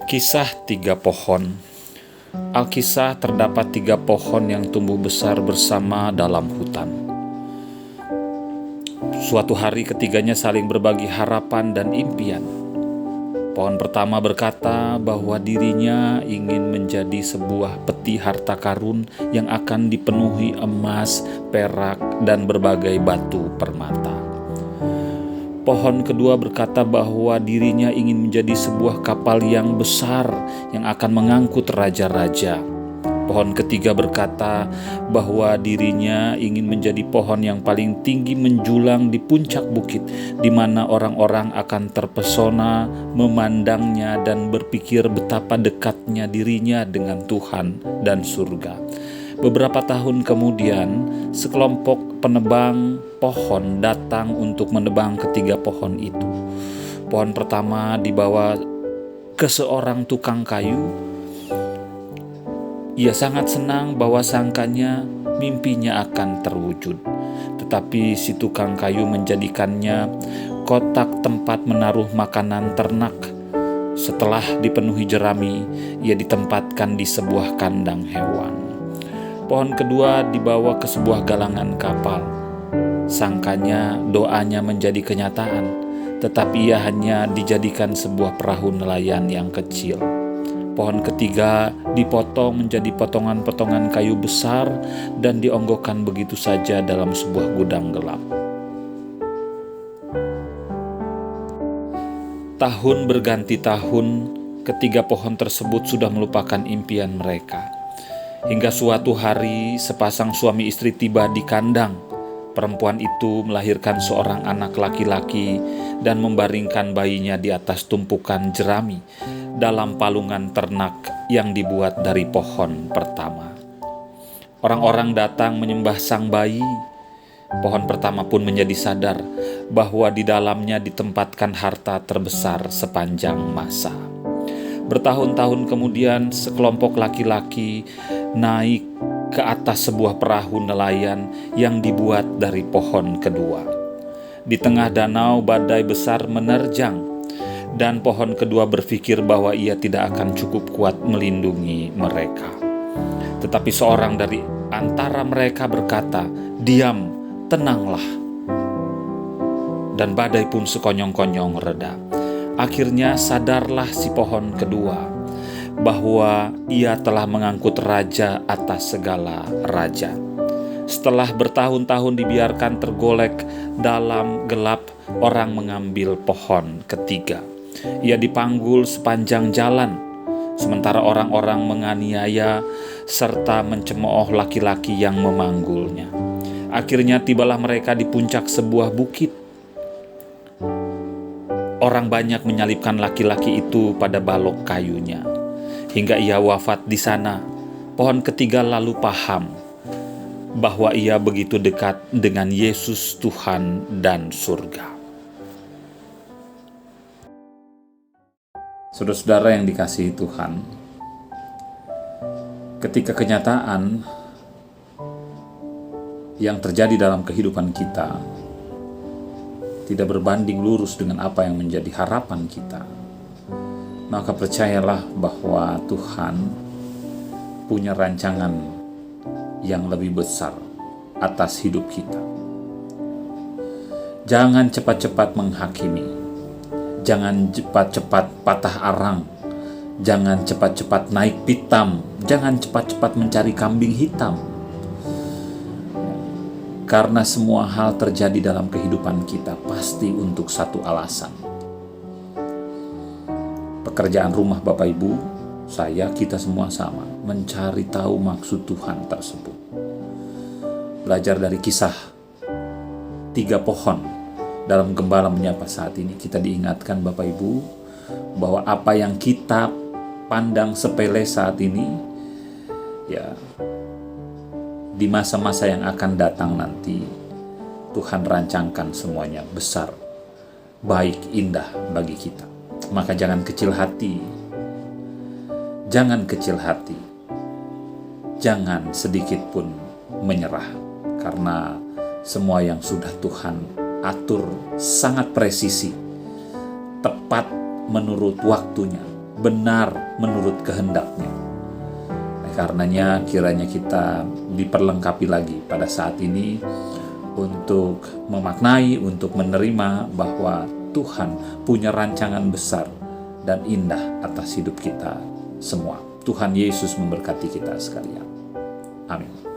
Kisah tiga pohon. Alkisah terdapat tiga pohon yang tumbuh besar bersama dalam hutan. Suatu hari ketiganya saling berbagi harapan dan impian. Pohon pertama berkata bahwa dirinya ingin menjadi sebuah peti harta karun yang akan dipenuhi emas, perak, dan berbagai batu permata. Pohon kedua berkata bahwa dirinya ingin menjadi sebuah kapal yang besar yang akan mengangkut raja-raja. Pohon ketiga berkata bahwa dirinya ingin menjadi pohon yang paling tinggi menjulang di puncak bukit, di mana orang-orang akan terpesona memandangnya dan berpikir betapa dekatnya dirinya dengan Tuhan dan surga. Beberapa tahun kemudian, sekelompok penebang pohon datang untuk menebang ketiga pohon itu. Pohon pertama dibawa ke seorang tukang kayu. Ia sangat senang bahwa sangkanya mimpinya akan terwujud. Tetapi si tukang kayu menjadikannya kotak tempat menaruh makanan ternak. Setelah dipenuhi jerami, ia ditempatkan di sebuah kandang hewan. Pohon kedua dibawa ke sebuah galangan kapal. Sangkanya doanya menjadi kenyataan, tetapi ia hanya dijadikan sebuah perahu nelayan yang kecil. Pohon ketiga dipotong menjadi potongan-potongan kayu besar dan dionggokkan begitu saja dalam sebuah gudang gelap. Tahun berganti tahun, ketiga pohon tersebut sudah melupakan impian mereka. Hingga suatu hari, sepasang suami istri tiba di kandang. Perempuan itu melahirkan seorang anak laki-laki dan membaringkan bayinya di atas tumpukan jerami dalam palungan ternak yang dibuat dari pohon pertama. Orang-orang datang menyembah sang bayi. Pohon pertama pun menjadi sadar bahwa di dalamnya ditempatkan harta terbesar sepanjang masa. Bertahun-tahun kemudian, sekelompok laki-laki naik ke atas sebuah perahu nelayan yang dibuat dari pohon kedua. Di tengah danau, badai besar menerjang, dan pohon kedua berpikir bahwa ia tidak akan cukup kuat melindungi mereka. Tetapi seorang dari antara mereka berkata, "Diam, tenanglah." Dan badai pun sekonyong-konyong reda. Akhirnya sadarlah si pohon kedua bahwa ia telah mengangkut raja atas segala raja. Setelah bertahun-tahun dibiarkan tergolek dalam gelap, orang mengambil pohon ketiga. Ia dipanggul sepanjang jalan, sementara orang-orang menganiaya serta mencemooh laki-laki yang memanggulnya. Akhirnya tibalah mereka di puncak sebuah bukit. Orang banyak menyalibkan laki-laki itu pada balok kayunya, hingga ia wafat di sana. Pohon ketiga lalu paham bahwa ia begitu dekat dengan Yesus Tuhan dan surga. Saudara-saudara yang dikasihi Tuhan, ketika kenyataan yang terjadi dalam kehidupan kita tidak berbanding lurus dengan apa yang menjadi harapan kita, maka percayalah bahwa Tuhan punya rancangan yang lebih besar atas hidup kita. Jangan cepat-cepat menghakimi, jangan cepat-cepat patah arang, jangan cepat-cepat naik pitam, jangan cepat-cepat mencari kambing hitam. Karena semua hal terjadi dalam kehidupan kita pasti untuk satu alasan. Pekerjaan rumah Bapak Ibu, saya, kita semua sama, mencari tahu maksud Tuhan tersebut. Belajar dari kisah tiga pohon dalam Gembala Menyapa saat ini, kita diingatkan Bapak Ibu bahwa apa yang kita pandang sepele saat ini, ya, di masa-masa yang akan datang nanti, Tuhan rancangkan semuanya besar, baik, indah bagi kita. Maka jangan kecil hati, jangan kecil hati, jangan sedikit pun menyerah, karena semua yang sudah Tuhan atur sangat presisi, tepat menurut waktunya, benar menurut kehendak-Nya. Karenanya kiranya kita diperlengkapi lagi pada saat ini untuk memaknai, untuk menerima bahwa Tuhan punya rancangan besar dan indah atas hidup kita semua. Tuhan Yesus memberkati kita sekalian. Amin.